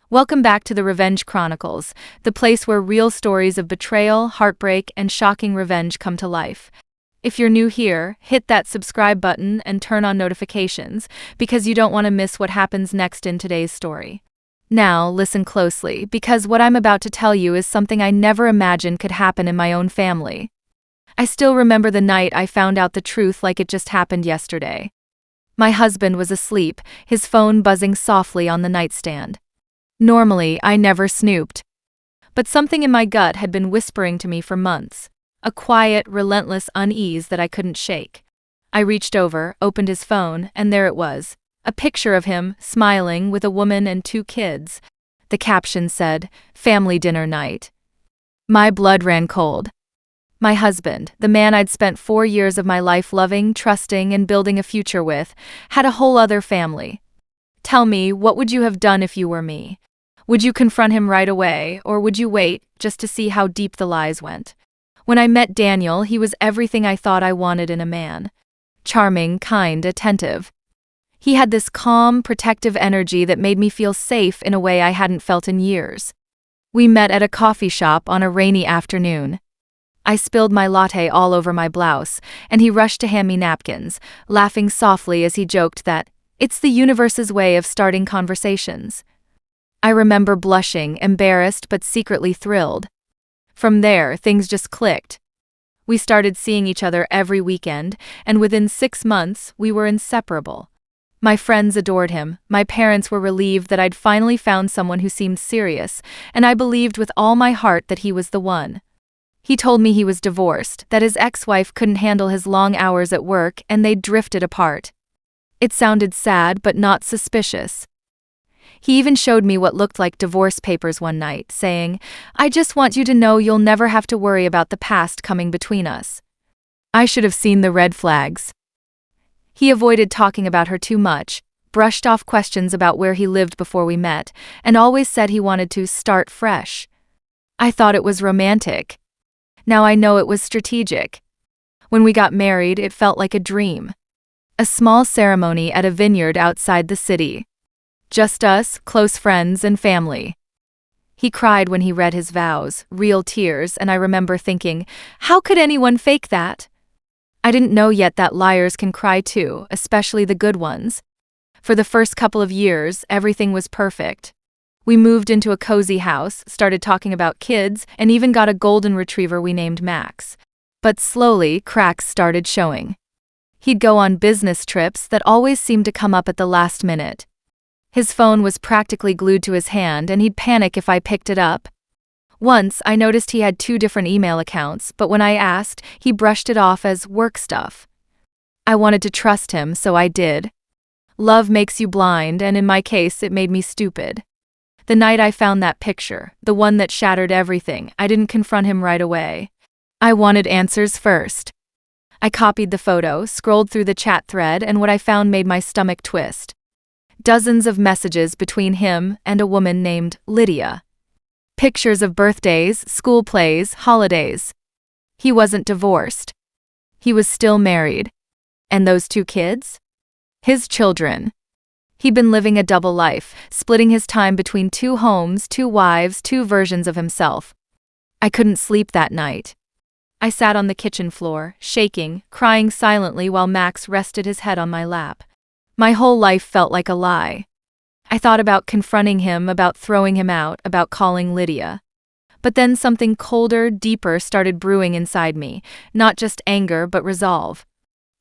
Welcome back to the Revenge Chronicles, the place where real stories of betrayal, heartbreak, and shocking revenge come to life. If you're new here, hit that subscribe button and turn on notifications, because you don't want to miss what happens next in today's story. Now, listen closely, because what I'm about to tell you is something I never imagined could happen in my own family. I still remember the night I found out the truth like it just happened yesterday. My husband was asleep, his phone buzzing softly on the nightstand. Normally, I never snooped. But something in my gut had been whispering to me for months, a quiet, relentless unease that I couldn't shake. I reached over, opened his phone, and there it was, a picture of him, smiling, with a woman and 2 kids. The caption said, "Family dinner night." My blood ran cold. My husband, the man I'd spent 4 years of my life loving, trusting, and building a future with, had a whole other family. Tell me, what would you have done if you were me? Would you confront him right away, or would you wait, just to see how deep the lies went? When I met Daniel, he was everything I thought I wanted in a man. Charming, kind, attentive. He had this calm, protective energy that made me feel safe in a way I hadn't felt in years. We met at a coffee shop on a rainy afternoon. I spilled my latte all over my blouse, and he rushed to hand me napkins, laughing softly as he joked that, "It's the universe's way of starting conversations." I remember blushing, embarrassed but secretly thrilled. From there, things just clicked. We started seeing each other every weekend, and within 6 months, we were inseparable. My friends adored him, my parents were relieved that I'd finally found someone who seemed serious, and I believed with all my heart that he was the one. He told me he was divorced, that his ex-wife couldn't handle his long hours at work, and they'd drifted apart. It sounded sad but not suspicious. He even showed me what looked like divorce papers one night, saying, "I just want you to know you'll never have to worry about the past coming between us." I should have seen the red flags. He avoided talking about her too much, brushed off questions about where he lived before we met, and always said he wanted to start fresh. I thought it was romantic. Now I know it was strategic. When we got married, it felt like a dream. A small ceremony at a vineyard outside the city. Just us, close friends, and family. He cried when he read his vows, real tears, and I remember thinking, how could anyone fake that? I didn't know yet that liars can cry too, especially the good ones. For the first couple of years, everything was perfect. We moved into a cozy house, started talking about kids, and even got a golden retriever we named Max. But slowly, cracks started showing. He'd go on business trips that always seemed to come up at the last minute. His phone was practically glued to his hand, and he'd panic if I picked it up. Once, I noticed he had 2 different email accounts, but when I asked, he brushed it off as work stuff. I wanted to trust him, so I did. Love makes you blind, and in my case, it made me stupid. The night I found that picture, the one that shattered everything, I didn't confront him right away. I wanted answers first. I copied the photo, scrolled through the chat thread, and what I found made my stomach twist. Dozens of messages between him and a woman named Lydia. Pictures of birthdays, school plays, holidays. He wasn't divorced. He was still married. And those 2 kids? His children. He'd been living a double life, splitting his time between 2 homes, 2 wives, 2 versions of himself. I couldn't sleep that night. I sat on the kitchen floor, shaking, crying silently while Max rested his head on my lap. My whole life felt like a lie. I thought about confronting him, about throwing him out, about calling Lydia. But then something colder, deeper started brewing inside me, not just anger but resolve.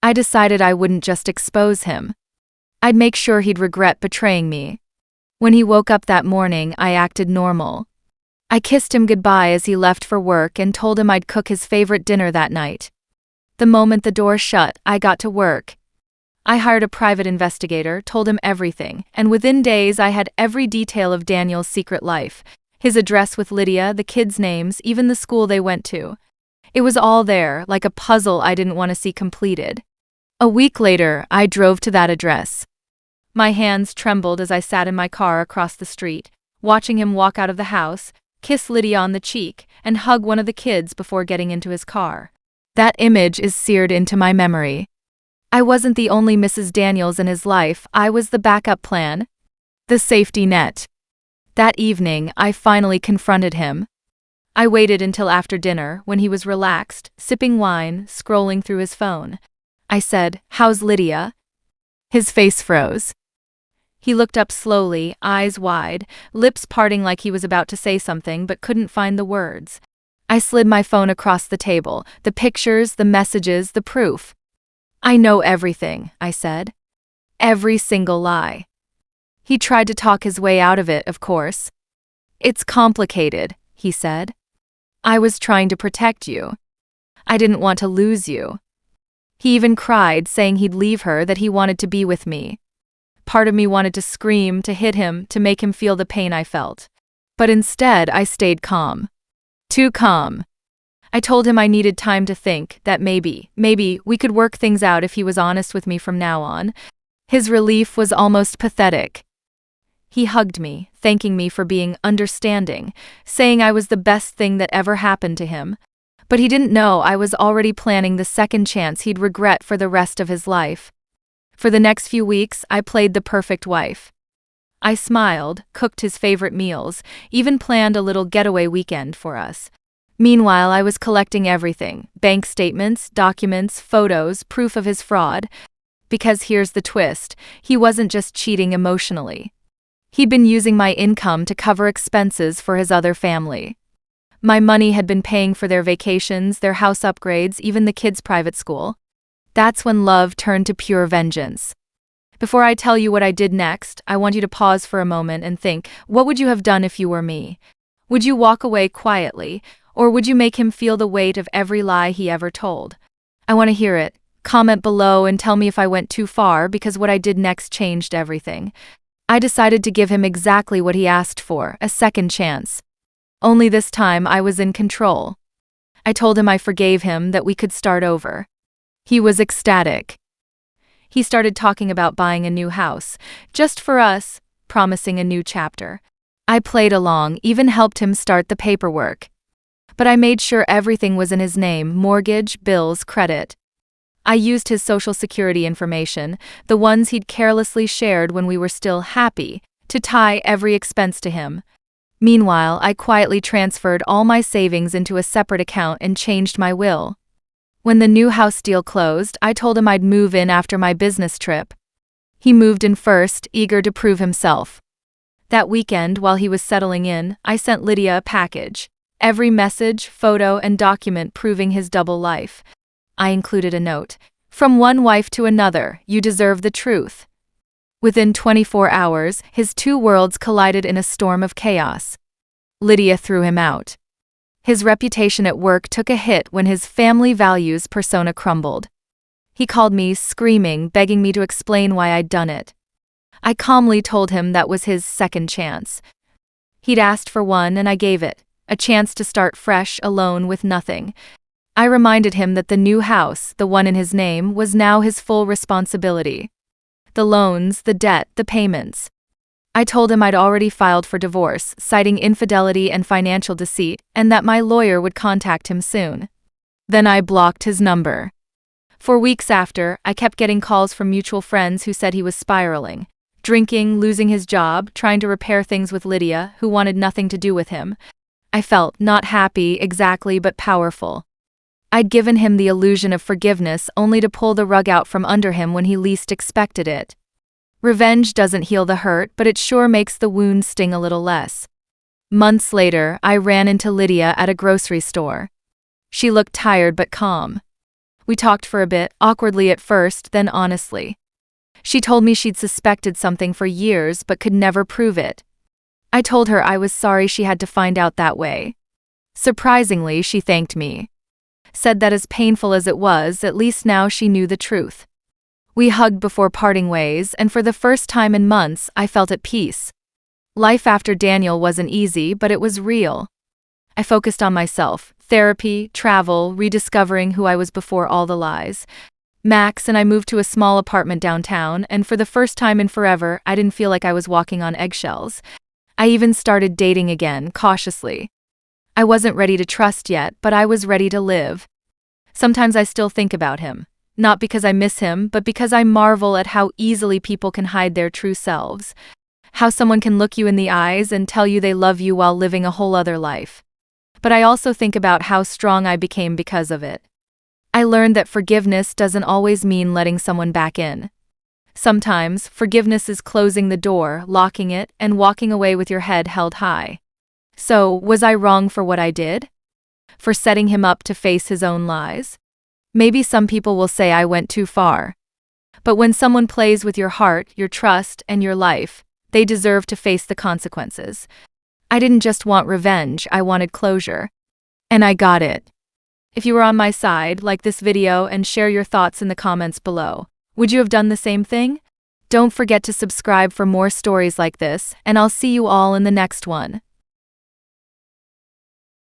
I decided I wouldn't just expose him. I'd make sure he'd regret betraying me. When he woke up that morning, I acted normal. I kissed him goodbye as he left for work and told him I'd cook his favorite dinner that night. The moment the door shut, I got to work. I hired a private investigator, told him everything, and within days I had every detail of Daniel's secret life. His address with Lydia, the kids' names, even the school they went to. It was all there, like a puzzle I didn't want to see completed. A week later, I drove to that address. My hands trembled as I sat in my car across the street, watching him walk out of the house, kiss Lydia on the cheek, and hug one of the kids before getting into his car. That image is seared into my memory. I wasn't the only Mrs. Daniels in his life, I was the backup plan. The safety net. That evening, I finally confronted him. I waited until after dinner, when he was relaxed, sipping wine, scrolling through his phone. I said, "How's Lydia?" His face froze. He looked up slowly, eyes wide, lips parting like he was about to say something but couldn't find the words. I slid my phone across the table, the pictures, the messages, the proof. "I know everything," I said. Every single lie. He tried to talk his way out of it, of course. "It's complicated," he said. "I was trying to protect you. I didn't want to lose you." He even cried, saying he'd leave her, that he wanted to be with me. Part of me wanted to scream, to hit him, to make him feel the pain I felt. But instead, I stayed calm. Too calm. I told him I needed time to think, that maybe we could work things out if he was honest with me from now on. His relief was almost pathetic. He hugged me, thanking me for being understanding, saying I was the best thing that ever happened to him. But he didn't know I was already planning the second chance he'd regret for the rest of his life. For the next few weeks, I played the perfect wife. I smiled, cooked his favorite meals, even planned a little getaway weekend for us. Meanwhile, I was collecting everything: bank statements, documents, photos, proof of his fraud. Because here's the twist, he wasn't just cheating emotionally. He'd been using my income to cover expenses for his other family. My money had been paying for their vacations, their house upgrades, even the kids' private school. That's when love turned to pure vengeance. Before I tell you what I did next, I want you to pause for a moment and think, what would you have done if you were me? Would you walk away quietly, or would you make him feel the weight of every lie he ever told? I want to hear it. Comment below and tell me if I went too far, because what I did next changed everything. I decided to give him exactly what he asked for, a second chance. Only this time I was in control. I told him I forgave him, that we could start over. He was ecstatic. He started talking about buying a new house, just for us, promising a new chapter. I played along, even helped him start the paperwork. But I made sure everything was in his name: mortgage, bills, credit. I used his social security information, the ones he'd carelessly shared when we were still happy, to tie every expense to him. Meanwhile, I quietly transferred all my savings into a separate account and changed my will. When the new house deal closed, I told him I'd move in after my business trip. He moved in first, eager to prove himself. That weekend, while he was settling in, I sent Lydia a package. Every message, photo, and document proving his double life. I included a note. "From one wife to another, you deserve the truth." Within 24 hours, his two worlds collided in a storm of chaos. Lydia threw him out. His reputation at work took a hit when his family values persona crumbled. He called me, screaming, begging me to explain why I'd done it. I calmly told him that was his second chance. He'd asked for one and I gave it, a chance to start fresh, alone, with nothing. I reminded him that the new house, the one in his name, was now his full responsibility. The loans, the debt, the payments. I told him I'd already filed for divorce, citing infidelity and financial deceit, and that my lawyer would contact him soon. Then I blocked his number. For weeks after, I kept getting calls from mutual friends who said he was spiraling. Drinking, losing his job, trying to repair things with Lydia, who wanted nothing to do with him. I felt not happy exactly, but powerful. I'd given him the illusion of forgiveness only to pull the rug out from under him when he least expected it. Revenge doesn't heal the hurt, but it sure makes the wound sting a little less. Months later, I ran into Lydia at a grocery store. She looked tired but calm. We talked for a bit, awkwardly at first, then honestly. She told me she'd suspected something for years but could never prove it. I told her I was sorry she had to find out that way. Surprisingly, she thanked me. Said that as painful as it was, at least now she knew the truth. We hugged before parting ways, and for the first time in months, I felt at peace. Life after Daniel wasn't easy, but it was real. I focused on myself, therapy, travel, rediscovering who I was before all the lies. Max and I moved to a small apartment downtown, and for the first time in forever, I didn't feel like I was walking on eggshells. I even started dating again, cautiously. I wasn't ready to trust yet, but I was ready to live. Sometimes I still think about him. Not because I miss him, but because I marvel at how easily people can hide their true selves. How someone can look you in the eyes and tell you they love you while living a whole other life. But I also think about how strong I became because of it. I learned that forgiveness doesn't always mean letting someone back in. Sometimes, forgiveness is closing the door, locking it, and walking away with your head held high. So, was I wrong for what I did? For setting him up to face his own lies? Maybe some people will say I went too far. But when someone plays with your heart, your trust, and your life, they deserve to face the consequences. I didn't just want revenge, I wanted closure. And I got it. If you were on my side, like this video and share your thoughts in the comments below. Would you have done the same thing? Don't forget to subscribe for more stories like this, and I'll see you all in the next one.